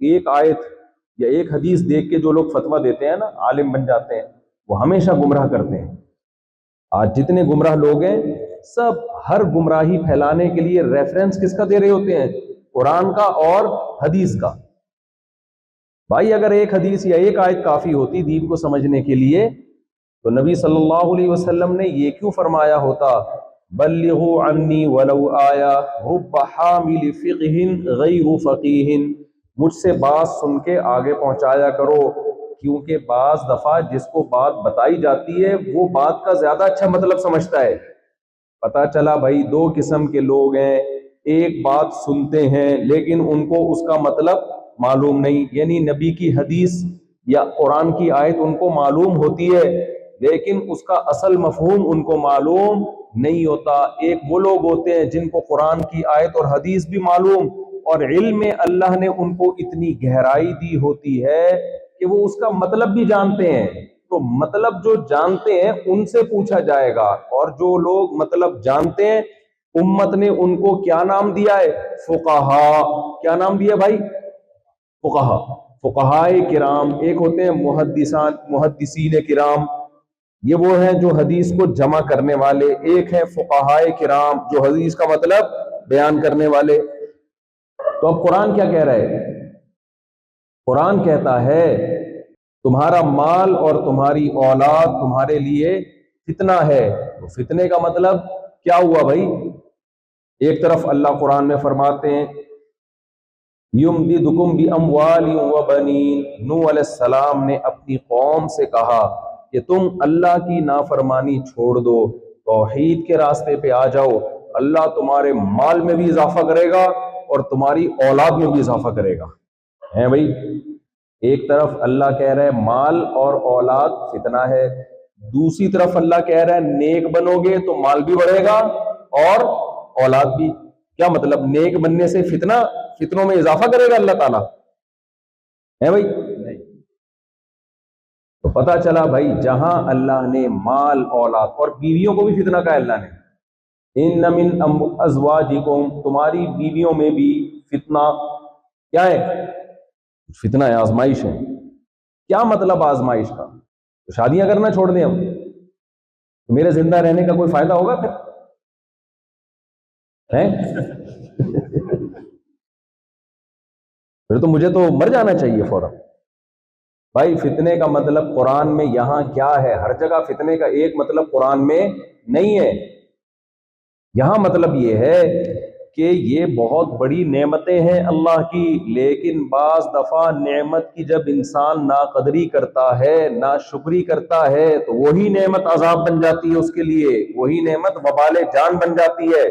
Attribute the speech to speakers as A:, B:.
A: ایک آیت یا ایک حدیث دیکھ کے جو لوگ فتویٰ دیتے ہیں نا، عالم بن جاتے ہیں، وہ ہمیشہ گمراہ کرتے ہیں۔ آج جتنے گمراہ لوگ ہیں سب ہر گمراہی پھیلانے کے لیے ریفرنس کس کا دے رہے ہوتے ہیں؟ قرآن کا اور حدیث کا۔ بھائی اگر ایک حدیث یا ایک آیت کافی ہوتی دین کو سمجھنے کے لیے تو نبی صلی اللہ علیہ وسلم نے یہ کیوں فرمایا ہوتا بلغوا عنی ولو آیا رب حامل فقہ غیر فقیہ، مجھ سے بات سن کے آگے پہنچایا کرو، کیونکہ بعض دفعہ جس کو بات بتائی جاتی ہے وہ بات کا زیادہ اچھا مطلب سمجھتا ہے۔ پتا چلا بھائی دو قسم کے لوگ ہیں، ایک بات سنتے ہیں لیکن ان کو اس کا مطلب معلوم نہیں، یعنی نبی کی حدیث یا قرآن کی آیت ان کو معلوم ہوتی ہے لیکن اس کا اصل مفہوم ان کو معلوم نہیں ہوتا۔ ایک وہ لوگ ہوتے ہیں جن کو قرآن کی آیت اور حدیث بھی معلوم، اور علم اللہ نے ان کو اتنی گہرائی دی ہوتی ہے کہ وہ اس کا مطلب بھی جانتے ہیں۔ تو مطلب جو جانتے ہیں ان سے پوچھا جائے گا، اور جو لوگ مطلب جانتے ہیں امت نے ان کو کیا نام دیا ہے؟ فقہا۔ کیا نام دیا بھائی؟ فقہا، فقہائے کرام۔ ایک ہوتے ہیں محدثین کرام، یہ وہ ہیں جو حدیث کو جمع کرنے والے، ایک ہے فقہائے کرام جو حدیث کا مطلب بیان کرنے والے۔ تو اب قرآن کیا کہہ رہا ہے؟ قرآن کہتا ہے تمہارا مال اور تمہاری اولاد تمہارے لیے فتنہ ہے۔ تو فتنے کا مطلب کیا ہوا بھائی؟ ایک طرف اللہ قرآن میں فرماتے ہیں یمددکم باموال وبنین، نوح علیہ السلام نے اپنی قوم سے کہا کہ تم اللہ کی نافرمانی چھوڑ دو، توحید کے راستے پہ آ جاؤ، اللہ تمہارے مال میں بھی اضافہ کرے گا اور تمہاری اولاد میں بھی اضافہ کرے گا۔ ہیں بھائی، ایک طرف اللہ کہہ رہا ہے مال اور اولاد فتنہ ہے، دوسری طرف اللہ کہہ رہا ہے نیک بنو گے تو مال بھی بڑھے گا اور اولاد بھی۔ کیا مطلب؟ نیک بننے سے فتنوں میں اضافہ کرے گا اللہ تعالیٰ؟ ہے بھائی؟ تو پتا چلا بھائی جہاں اللہ نے مال اولاد اور بیویوں کو بھی فتنہ کہا اللہ نے، ان من ازواجکم، تمہاری بیویوں میں بھی فتنہ کیا ہے؟ فتنہ ہے، آزمائش ہے۔ کیا مطلب آزمائش کا؟ تو شادیاں کرنا چھوڑ دیں ہم تو میرے زندہ رہنے کا کوئی فائدہ ہوگا پھر؟ پھر تو مجھے تو مر جانا چاہیے فوراً۔ بھائی فتنے کا مطلب قرآن میں یہاں کیا ہے؟ ہر جگہ فتنے کا ایک مطلب قرآن میں نہیں ہے۔ یہاں مطلب یہ ہے کہ یہ بہت بڑی نعمتیں ہیں اللہ کی، لیکن بعض دفعہ نعمت کی جب انسان ناقدری کرتا ہے، ناشکری کرتا ہے، تو وہی نعمت عذاب بن جاتی ہے اس کے لیے، وہی نعمت وبال جان بن جاتی ہے۔